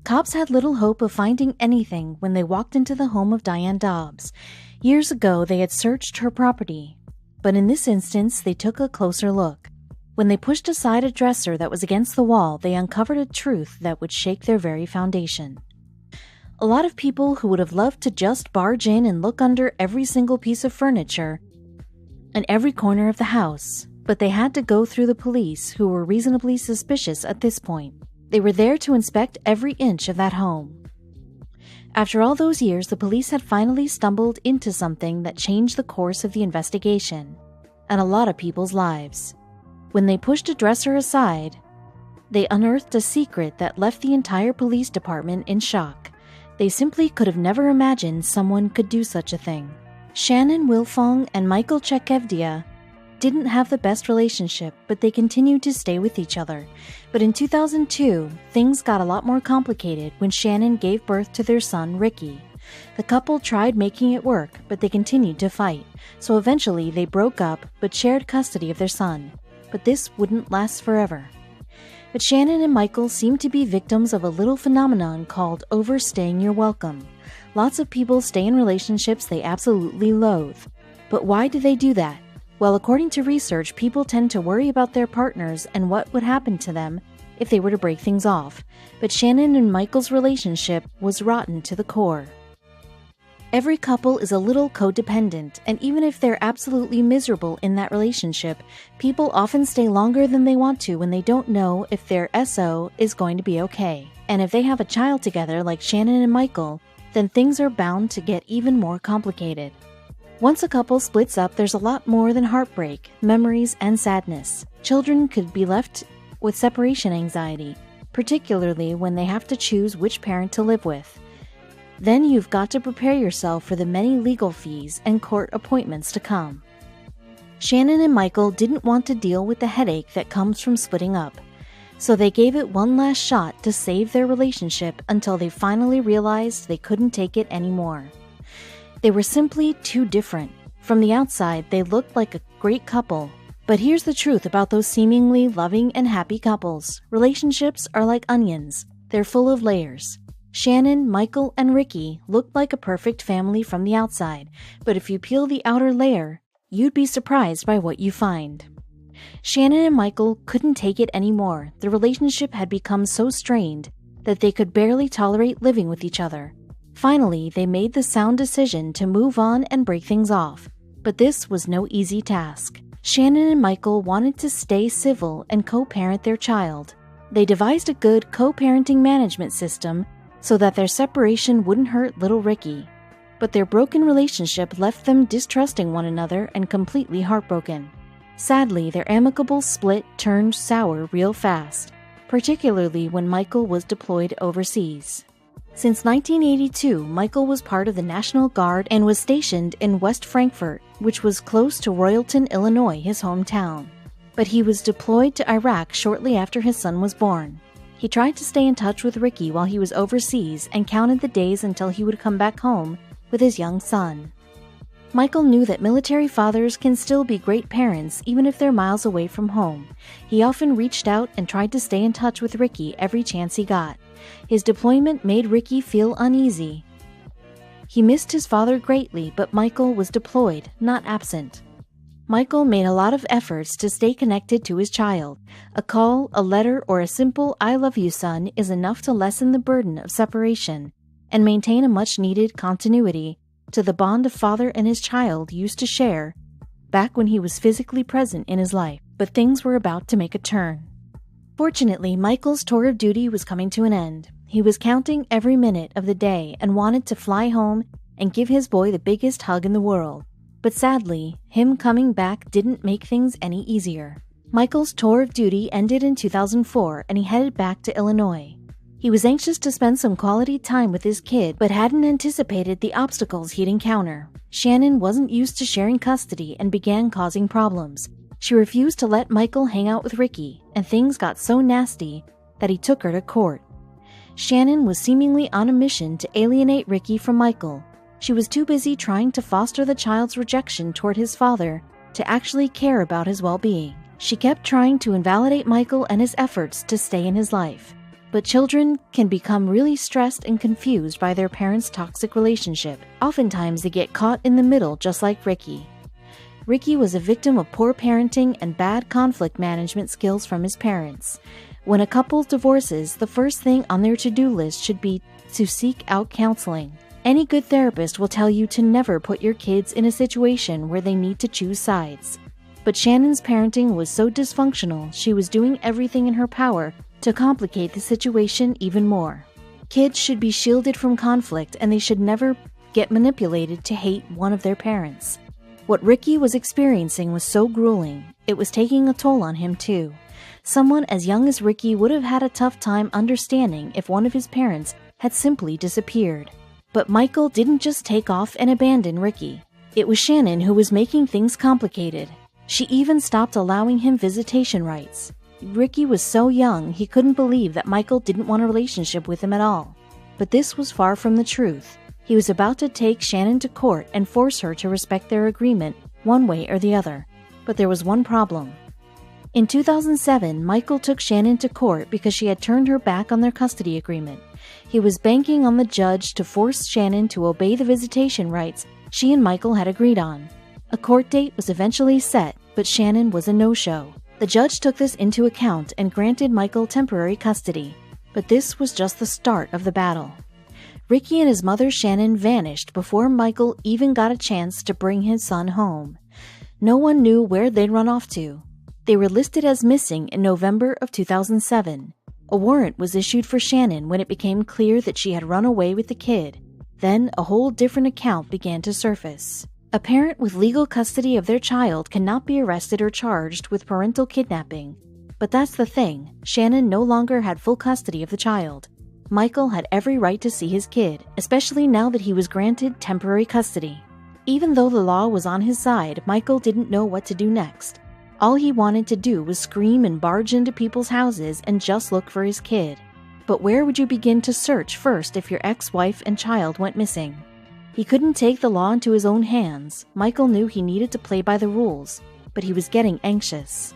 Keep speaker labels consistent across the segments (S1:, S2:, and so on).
S1: Cops had little hope of finding anything when they walked into the home of Diane Dobbs. Years ago, they had searched her property, but in this instance, they took a closer look. When they pushed aside a dresser that was against the wall, they uncovered a truth that would shake their very foundation. A lot of people who would have loved to just barge in and look under every single piece of furniture and every corner of the house, but they had to go through the police, who were reasonably suspicious at this point. They were there to inspect every inch of that home. After all those years, the police had finally stumbled into something that changed the course of the investigation and a lot of people's lives. When they pushed a dresser aside, they unearthed a secret that left the entire police department in shock. They simply could have never imagined someone could do such a thing. Shannon Wilfong and Michael Chekevdia didn't have the best relationship, but they continued to stay with each other. But in 2002, things got a lot more complicated when Shannon gave birth to their son, Ricky. The couple tried making it work, but they continued to fight. So eventually they broke up, but shared custody of their son. But this wouldn't last forever. But Shannon and Michael seemed to be victims of a little phenomenon called overstaying your welcome. Lots of people stay in relationships they absolutely loathe. But why do they do that? Well, according to research, people tend to worry about their partners and what would happen to them if they were to break things off. But Shannon and Michael's relationship was rotten to the core. Every couple is a little codependent, and even if they're absolutely miserable in that relationship, people often stay longer than they want to when they don't know if their SO is going to be okay. And if they have a child together like Shannon and Michael, then things are bound to get even more complicated. Once a couple splits up, there's a lot more than heartbreak, memories, and sadness. Children could be left with separation anxiety, particularly when they have to choose which parent to live with. Then you've got to prepare yourself for the many legal fees and court appointments to come. Shannon and Michael didn't want to deal with the headache that comes from splitting up, so they gave it one last shot to save their relationship until they finally realized they couldn't take it anymore. They were simply too different. From the outside, they looked like a great couple. But here's the truth about those seemingly loving and happy couples. Relationships are like onions. They're full of layers. Shannon, Michael, and Ricky looked like a perfect family from the outside, but if you peel the outer layer, you'd be surprised by what you find. Shannon and Michael couldn't take it anymore. The relationship had become so strained that they could barely tolerate living with each other. Finally, they made the sound decision to move on and break things off. But this was no easy task. Shannon and Michael wanted to stay civil and co-parent their child. They devised a good co-parenting management system so that their separation wouldn't hurt little Ricky. But their broken relationship left them distrusting one another and completely heartbroken. Sadly, their amicable split turned sour real fast, particularly when Michael was deployed overseas. Since 1982, Michael was part of the National Guard and was stationed in West Frankfort, which was close to Royalton, Illinois, his hometown. But he was deployed to Iraq shortly after his son was born. He tried to stay in touch with Ricky while he was overseas and counted the days until he would come back home with his young son. Michael knew that military fathers can still be great parents even if they're miles away from home. He often reached out and tried to stay in touch with Ricky every chance he got. His deployment made Ricky feel uneasy. He missed his father greatly, but Michael was deployed, not absent. Michael made a lot of efforts to stay connected to his child. A call, a letter, or a simple "I love you, son" is enough to lessen the burden of separation and maintain a much-needed continuity to the bond a father and his child used to share back when he was physically present in his life. But things were about to make a turn. Fortunately, Michael's tour of duty was coming to an end. He was counting every minute of the day and wanted to fly home and give his boy the biggest hug in the world. But sadly, him coming back didn't make things any easier. Michael's tour of duty ended in 2004 and he headed back to Illinois. He was anxious to spend some quality time with his kid, but hadn't anticipated the obstacles he'd encounter. Shannon wasn't used to sharing custody and began causing problems. She refused to let Michael hang out with Ricky, and things got so nasty that he took her to court. Shannon was seemingly on a mission to alienate Ricky from Michael. She was too busy trying to foster the child's rejection toward his father to actually care about his well-being. She kept trying to invalidate Michael and his efforts to stay in his life. But children can become really stressed and confused by their parents' toxic relationship. Oftentimes they get caught in the middle, just like Ricky. Ricky was a victim of poor parenting and bad conflict management skills from his parents. When a couple divorces, the first thing on their to-do list should be to seek out counseling. Any good therapist will tell you to never put your kids in a situation where they need to choose sides. But Shannon's parenting was so dysfunctional, she was doing everything in her power to complicate the situation even more. Kids should be shielded from conflict, and they should never get manipulated to hate one of their parents. What Ricky was experiencing was so grueling, it was taking a toll on him too. Someone as young as Ricky would have had a tough time understanding if one of his parents had simply disappeared. But Michael didn't just take off and abandon Ricky. It was Shannon who was making things complicated. She even stopped allowing him visitation rights. Ricky was so young, he couldn't believe that Michael didn't want a relationship with him at all. But this was far from the truth. He was about to take Shannon to court and force her to respect their agreement one way or the other. But there was one problem. In 2007, Michael took Shannon to court because she had turned her back on their custody agreement. He was banking on the judge to force Shannon to obey the visitation rights she and Michael had agreed on. A court date was eventually set, but Shannon was a no-show. The judge took this into account and granted Michael temporary custody. But this was just the start of the battle. Ricky and his mother Shannon vanished before Michael even got a chance to bring his son home. No one knew where they'd run off to. They were listed as missing in November of 2007. A warrant was issued for Shannon when it became clear that she had run away with the kid. Then a whole different account began to surface. A parent with legal custody of their child cannot be arrested or charged with parental kidnapping. But that's the thing, Shannon no longer had full custody of the child. Michael had every right to see his kid, especially now that he was granted temporary custody. Even though the law was on his side, Michael didn't know what to do next. All he wanted to do was scream and barge into people's houses and just look for his kid. But where would you begin to search first if your ex-wife and child went missing? He couldn't take the law into his own hands. Michael knew he needed to play by the rules, but he was getting anxious.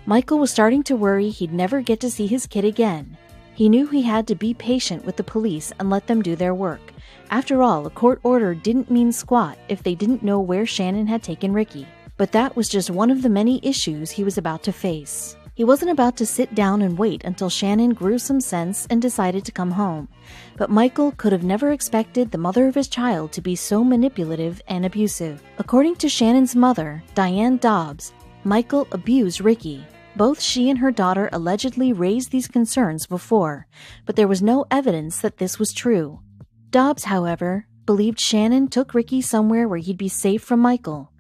S1: Michael was starting to worry he'd never get to see his kid again. He knew he had to be patient with the police and let them do their work. After all, a court order didn't mean squat if they didn't know where Shannon had taken Ricky. But that was just one of the many issues he was about to face. He wasn't about to sit down and wait until Shannon grew some sense and decided to come home. But Michael could have never expected the mother of his child to be so manipulative and abusive. According to Shannon's mother, Diane Dobbs, Michael abused Ricky. Both she and her daughter allegedly raised these concerns before, but there was no evidence that this was true. Dobbs, however, believed Shannon took Ricky somewhere where he'd be safe from Michael.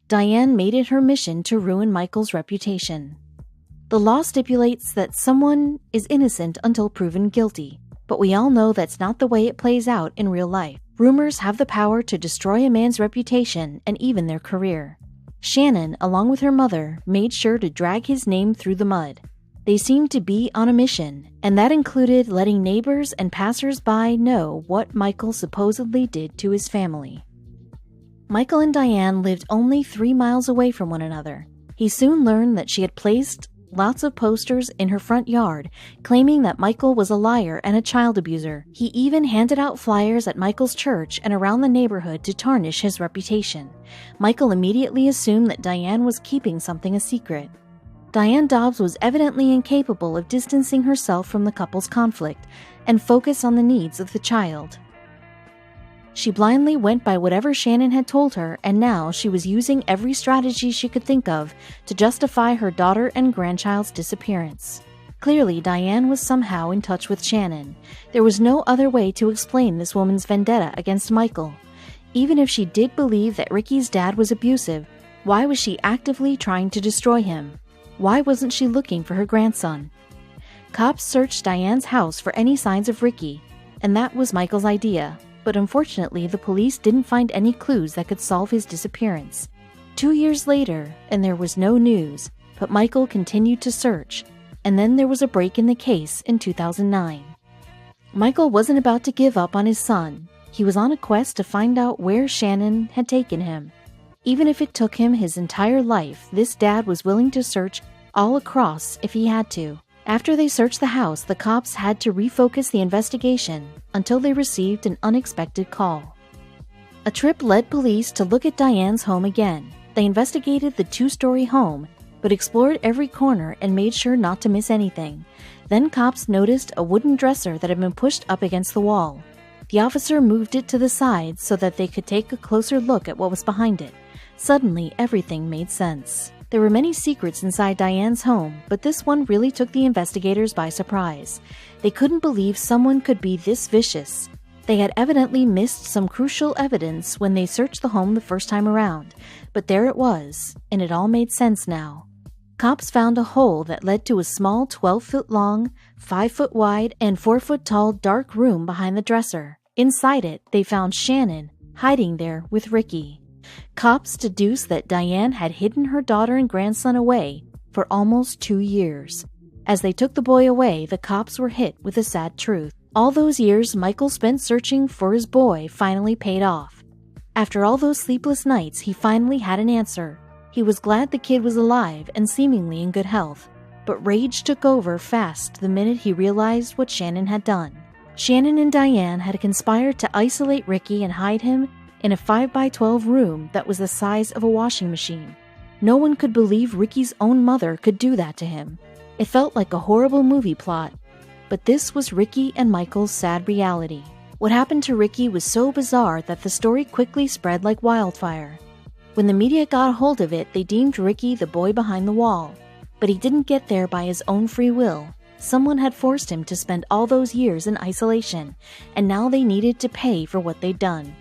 S1: Diane made it her mission to ruin Michael's reputation. The law stipulates that someone is innocent until proven guilty, but we all know that's not the way it plays out in real life. Rumors have the power to destroy a man's reputation and even their career. Shannon, along with her mother, made sure to drag his name through the mud. They seemed to be on a mission, and that included letting neighbors and passers-by know what Michael supposedly did to his family. Michael and Diane lived only 3 miles away from one another. He soon learned that she had placed lots of posters in her front yard claiming that Michael was a liar and a child abuser. He even handed out flyers at Michael's church and around the neighborhood to tarnish his reputation. Michael immediately assumed that Diane was keeping something a secret. Diane Dobbs was evidently incapable of distancing herself from the couple's conflict and focus on the needs of the child. She blindly went by whatever Shannon had told her, and now she was using every strategy she could think of to justify her daughter and grandchild's disappearance. Clearly, Diane was somehow in touch with Shannon. There was no other way to explain this woman's vendetta against Michael. Even if she did believe that Ricky's dad was abusive, why was she actively trying to destroy him? Why wasn't she looking for her grandson? Cops searched Diane's house for any signs of Ricky, and that was Michael's idea. But unfortunately, the police didn't find any clues that could solve his disappearance. 2 years later, and there was no news, but Michael continued to search, and then there was a break in the case in 2009. Michael wasn't about to give up on his son. He was on a quest to find out where Shannon had taken him. Even if it took him his entire life, this dad was willing to search all across if he had to. After they searched the house, the cops had to refocus the investigation until they received an unexpected call. A trip led police to look at Diane's home again. They investigated the two-story home, but explored every corner and made sure not to miss anything. Then cops noticed a wooden dresser that had been pushed up against the wall. The officer moved it to the side so that they could take a closer look at what was behind it. Suddenly, everything made sense. There were many secrets inside Diane's home, but this one really took the investigators by surprise. They couldn't believe someone could be this vicious. They had evidently missed some crucial evidence when they searched the home the first time around, but there it was, and it all made sense now. Cops found a hole that led to a small 12-foot-long, 5-foot-wide, and 4-foot-tall dark room behind the dresser. Inside it, they found Shannon hiding there with Ricky. Cops deduced that Diane had hidden her daughter and grandson away for almost 2 years. As they took the boy away, the cops were hit with a sad truth. All those years Michael spent searching for his boy finally paid off. After all those sleepless nights, he finally had an answer. He was glad the kid was alive and seemingly in good health, but rage took over fast the minute he realized what Shannon had done. Shannon and Diane had conspired to isolate Ricky and hide him in a 5x12 room that was the size of a washing machine. No one could believe Ricky's own mother could do that to him. It felt like a horrible movie plot, but this was Ricky and Michael's sad reality. What happened to Ricky was so bizarre that the story quickly spread like wildfire. When the media got a hold of it, they deemed Ricky the boy behind the wall. But he didn't get there by his own free will. Someone had forced him to spend all those years in isolation, and now they needed to pay for what they'd done.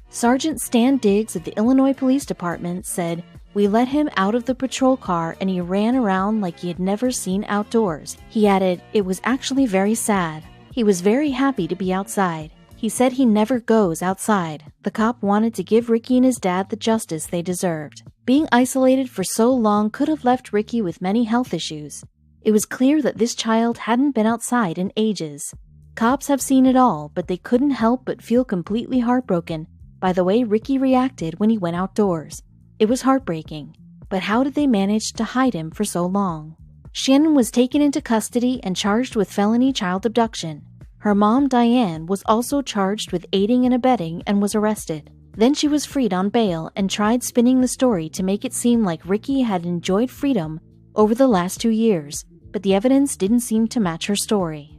S1: Sergeant Stan Diggs of the Illinois Police Department said, "We let him out of the patrol car and he ran around like he had never seen outdoors." He added, "It was actually very sad. He was very happy to be outside. He said he never goes outside." The cop wanted to give Ricky and his dad the justice they deserved. Being isolated for so long could have left Ricky with many health issues. It was clear that this child hadn't been outside in ages. Cops have seen it all, but they couldn't help but feel completely heartbroken by the way Ricky reacted when he went outdoors. It was heartbreaking. But how did they manage to hide him for so long? Shannon was taken into custody and charged with felony child abduction. Her mom, Diane, was also charged with aiding and abetting and was arrested. Then she was freed on bail and tried spinning the story to make it seem like Ricky had enjoyed freedom over the last 2 years, but the evidence didn't seem to match her story.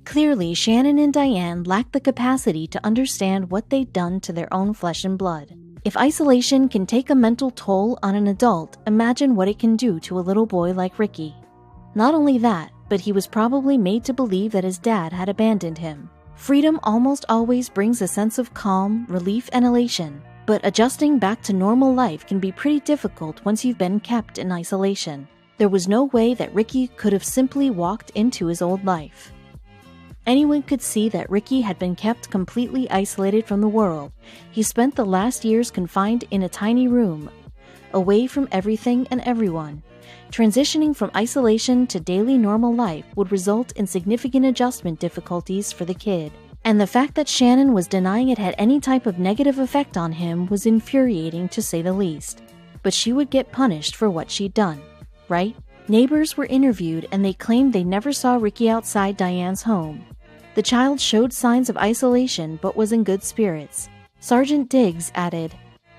S1: Clearly, Shannon and Diane lacked the capacity to understand what they'd done to their own flesh and blood. If isolation can take a mental toll on an adult, imagine what it can do to a little boy like Ricky. Not only that, but he was probably made to believe that his dad had abandoned him. Freedom almost always brings a sense of calm, relief, and elation, but adjusting back to normal life can be pretty difficult once you've been kept in isolation. There was no way that Ricky could have simply walked into his old life. Anyone could see that Ricky had been kept completely isolated from the world. He spent the last years confined in a tiny room, away from everything and everyone. Transitioning from isolation to daily normal life would result in significant adjustment difficulties for the kid. And the fact that Shannon was denying it had any type of negative effect on him was infuriating to say the least. But she would get punished for what she'd done, right? Neighbors were interviewed and they claimed they never saw Ricky outside Diane's home. The child showed signs of isolation but was in good spirits. Sergeant Diggs added,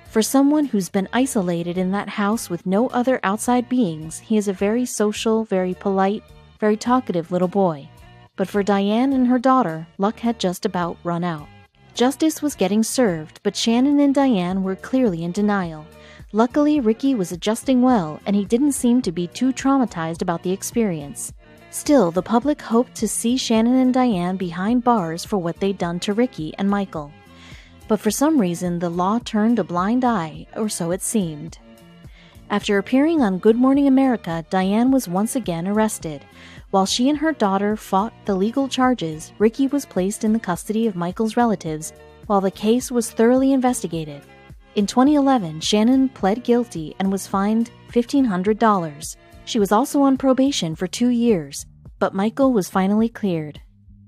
S1: "For someone who's been isolated in that house with no other outside beings, he is a very social, very polite, very talkative little boy." But for Diane and her daughter, luck had just about run out. Justice was getting served, but Shannon and Diane were clearly in denial. Luckily, Ricky was adjusting well, and he didn't seem to be too traumatized about the experience. Still, the public hoped to see Shannon and Diane behind bars for what they'd done to Ricky and Michael. But for some reason, the law turned a blind eye, or so it seemed. After appearing on Good Morning America, Diane was once again arrested. While she and her daughter fought the legal charges, Ricky was placed in the custody of Michael's relatives while the case was thoroughly investigated. In 2011, Shannon pled guilty and was fined $1,500. She was also on probation for 2 years, but Michael was finally cleared.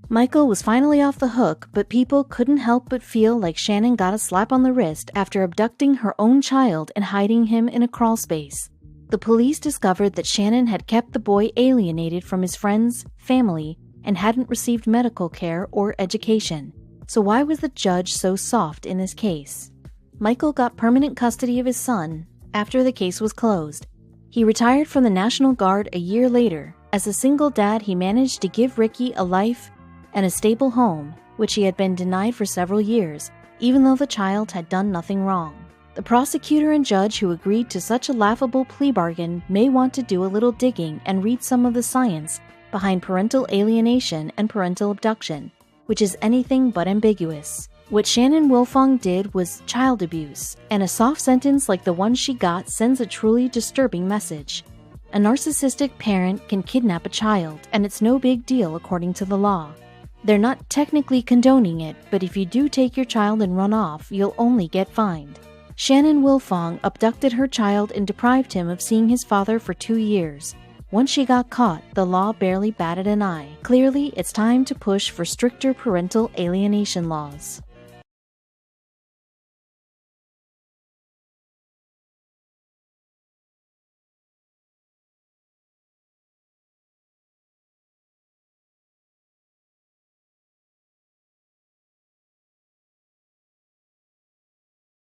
S1: Michael was finally off the hook, but people couldn't help but feel like Shannon got a slap on the wrist after abducting her own child and hiding him in a crawlspace. The police discovered that Shannon had kept the boy alienated from his friends, family, and hadn't received medical care or education. So why was the judge so soft in this case? Michael got permanent custody of his son after the case was closed. He retired from the National Guard a year later. As a single dad, he managed to give Ricky a life and a stable home, which he had been denied for several years, even though the child had done nothing wrong. The prosecutor and judge who agreed to such a laughable plea bargain may want to do a little digging and read some of the science behind parental alienation and parental abduction, which is anything but ambiguous. What Shannon Wilfong did was child abuse, and a soft sentence like the one she got sends a truly disturbing message. A narcissistic parent can kidnap a child, and it's no big deal according to the law. They're not technically condoning it, but if you do take your child and run off, you'll only get fined. Shannon Wilfong abducted her child and deprived him of seeing his father for 2 years. Once she got caught, the law barely batted an eye. Clearly, it's time to push for stricter parental alienation laws.